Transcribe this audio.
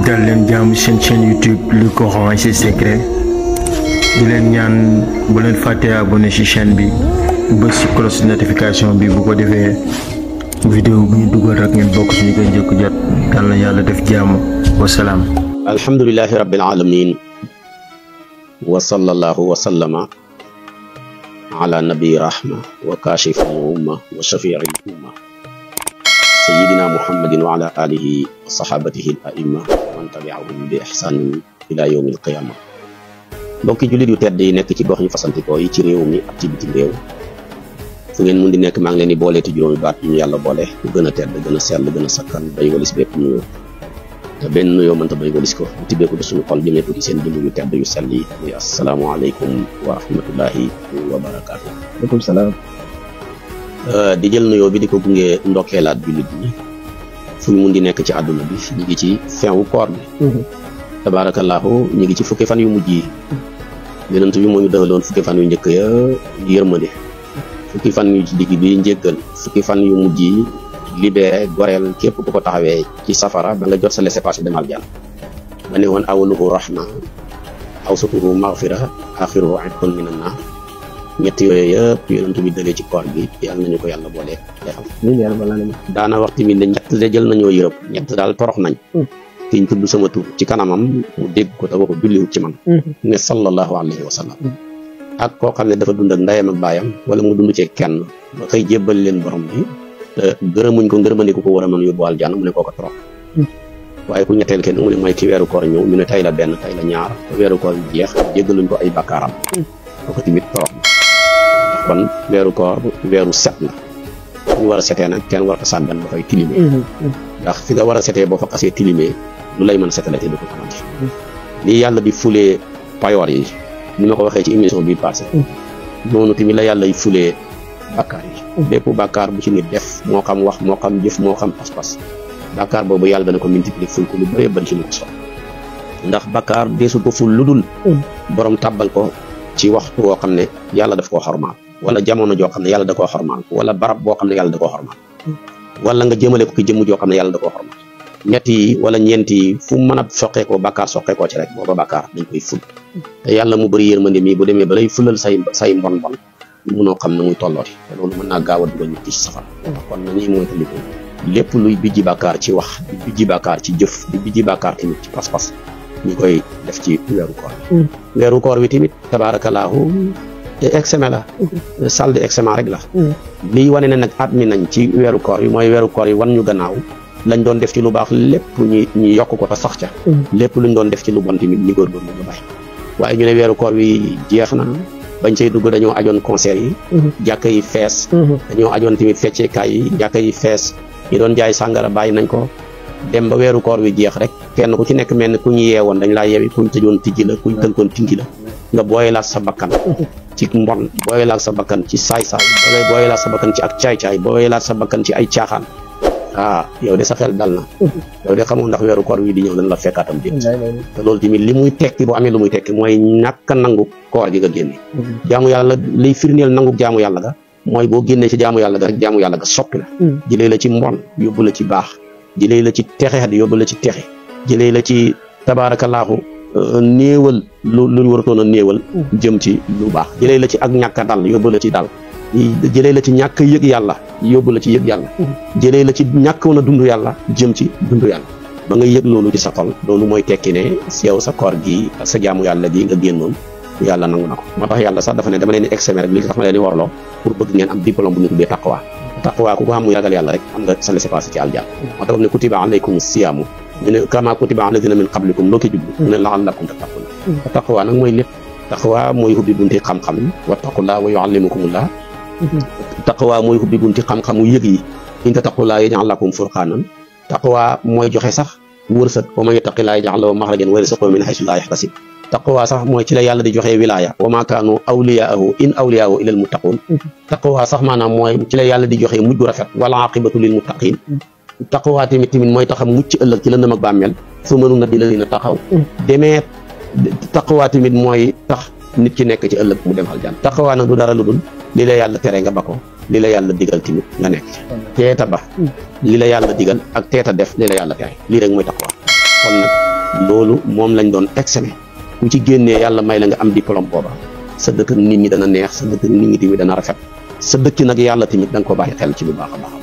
dal leen jaamu seen chaîne YouTube Le Coran et ses secrets di leen ñaan bu leen fàtte abonné ci chaîne bi bës ci cloche de notification bi bu ko defee vidéo bu ñu dugal rek ngeen bokk ci ñu koy njëkk jot. yal na yàlla def jaamu wa salaam. alhamdulillahi rabbil alamin wa sallallahu wa sallama ala nabi rahma wa kashifil umma wa shafi'il umma sayyidina muhammadin wa ala alihi wa sahabatihi al a'imma wa man tabi'ahum bi ihsan ila yawmil qiyamah. mbokki jullit yu tedd yi nekk ci gox ñu fasantikoo yi ci réew mi ak ci bitim réew fu ngeen mun di nekk maa ngi leen di boole te juróomi baat yu ñu yàlla boole bu gën a tedd gën a sell gën a sakkan day walis bépp nuyoo te benn nuyoo mënta doy walis ko ñu tibbee ko ci suñu xol jëmee ko ci seen jëmm yu tedd yu sell yi muy asalaamaaleykum wa rahmatullahi wa barakaatu. waaleykum salaam. di jël nuyoo bi di ko gunge ndokkeelaat jullit ñi fu ñu mun di nekk ci àdduna bi ñu ngi ci fin wu koor bi. tabaarakallaahu ñu ngi ci fukki fan yu mujj yi. yonent bi moo ñu dëxaloon fukki fan yu njëkk ya yërmande fukki fan yu ci digg bi njéggal fukki fan yu mujj yi libéré goreel képp ku ko taxawee ci safara ba nga jot sa laissez-passer demal jàll ba ne woon awaluhu rahma awsatuhu maghfira axiruhu itqun minan naar ñett yooyu yëpp yonent bi dëlee ci koor bi yàlla nañu ko yàlla boole defal daana wax tamit ne ñett de jël nañoo yërëb ñett daal torox nañ kiñ tudd sama tur ci kanamam mu dégg ko te waxu julliwut ci man ne sallallahu alayhi wa sallam ak koo xam ne dafa dund ak ndeyam ak baayam wala mu dund ci kenn ba xëy jébbal leen borom bi te gërëmuñ ko ngërëmandiku ko war a mën yóbbu aljanna mu ne koo ko trop waaye ku ñetteel kenn mu ne mooy ki weeru koor ñëw ñu ne tay la benn tay la ñaar te weeru koor jeex jéggaluñ ko ay bakkaaram kooku tamit trop kon weeru koor weeru set la ñu war a setee nag kenn war a sàggan ba fay tilimee ndax fi nga war a setee boo fa xasee tilimee lu lay mën setale te du ko xamante lii yàlla di fulee payoor yi ni ma ko waxee ci émission bi passé noonu tamit la yàlla y fulee bàkkaar yi bépp bàkkaar bu ci nit def moo xam wax moo xam jëf moo xam pas-pas bàkkaar boobu yàlla dana ko multiplier ful ko lu bëree bëri ci lu ko soxla ndax bàkkaar deesul ko ful lu dul borom tàbbal ko ci waxtu woo xam ne yàlla daf koo xormaal wala jamono joo xam ne yàlla da koo xormaal wala barab boo xam ne yàlla da koo xormaal wala nga jëmale ko ki jëmm joo xam ne yàlla da koo xormaal ñett yi wala ñeent yi fu mën a soqeekoo bàkkaar soqeekoo ci rek booba bàkkaar dañ koy ful te yàlla mu bëri yërmande mi bu demee ba lay fulal say mbon mbon munoo xam ne muy tollooti te loolu mën naa gaaw a dugal nit ci safara kon nañuy moytandiku lépp luy bijji bàkkaar ci wax di bijji bàkkaar ci jëf di bijji bàkkaar tamit ci pas-pas ñu koy def ci weeru koor weeru koor wi tamit tabaarakallaahu examen la salle d'examen rek la lii wane ne nag at mi nañ ci weeru koor yi mooy weeru koor yi wan ñu gannaaw lañ doon def ci lu baax lépp ñu yokk ko te sax ca lépp luñ doon def ci lu bon tamit ñu góorgóorlu nga bàyyi waaye ñu ne weeru koor wi jeex na bañ cay dugg dañoo ajoon concert yi jàkka yi fees dañoo ajoon tamit fecceekaay yi jàkka yi fees ñi doon jaay sàngara bàyyi nañ ko dem ba weeru koor wi jeex rek kenn ku ci nekk mel ne ku ñu yeewoon dañ laa yeewi kuñ tëjoon tijji la kuñ tënkoon tinki la nga booyelaat sa bakkan ci mbon booyelaat sa bakkan ci saay-saay booyelaat sa bakkan ci ak caay-caay booyelaat sa bakkan ci ay caaxaan yow de sa xel dal na yow de xamoo ndax weeru koor wi di ñëw dañ la fekkaatam déet te loolu tamit li muy tekki bu amee lu muy tekki mooy ñàkk a nangu koor gi nga génne jaamu yàlla liy firndeel nangu jaamu yàlla ga mooy boo génnee ci jaamu yàlla ga rek jaamu yàlla ga soppi la jëlee la ci mbon yóbbu la ci baax jëlee la ci texe di yóbbu la ci texe jëlee la ci tabaarakallaahu néewal lu waratoon a néewal jëm ci lu baax jëlee la ci ak ñàkk a dal yóbbu la ci dal jëlee la ci ñàkk yëg yàlla yóbbu la ci yëg yàlla jëlee la ci ñàkkoon a dund yàlla jëm ci dund yàlla ba nga yëg loolu ci sa xol loolu mooy tekki ne yow sa koor gi ak sa jaamu yàlla gi nga génnoon yàlla nangu na ko moo tax yàlla sax dafa ne dama leen di examen rek li tax ma leen di warloo pour bëgg ngeen am diplôme bu ñu tuddee taqwa ku ko xam muy ragal yàlla rek am nga sa laissez-passer ci aljanna moo tax ne kutiba alaykum siyaamu ñu ne kama kutiba alladina min qablikum loo ko jublu mu ne la'allakum tattaqun taqwa nag mooy lépp taqwa mooy hubbi bunti xam-xam wattaqullah wa yuallimukumullah taqwa mooy hubbi bunti xam-xamu yëg yi in tattaqullaaha yaj'al lakum furqaanan taqwa mooy joxe sax wërsëg wa man yattaqillaaha yaj'al lahu maxrajan wa yarzuqhu min haysu laa yahtasib taqwa sax mooy ci la yàlla di joxe wilaaya wa maa kaanu awliyaahu in awliyaahu illal muttaquun taqwa sax maanaam mooy ci la yàlla di joxe mujj gu rafet wal aqibatu lil muttaqiin taqwa tamit mooy tax a mucc ëllëg ci lëndëm ak bàmmeel su mënu na di la dina taxaw demee taqwa tamit mooy tax nit ki nekk ci ëllëg mu dem aljanna taqwa nag du dara lu dul li la yàlla tere nga ba ko li la yàlla digal tamit nga nekk teeta ba li la yàlla digal ak teeta def li la yàlla tere lii rek mooy taqwa kon nag loolu moom lañ doon examen ku ci génnee yàlla may la nga am diplôme booba sa dëkk nit ñi dana neex sa dëkk nit ñi tamit dana rafet sa dëkk nag yàlla tamit da nga ko bàyyi xel ci lu baax a baax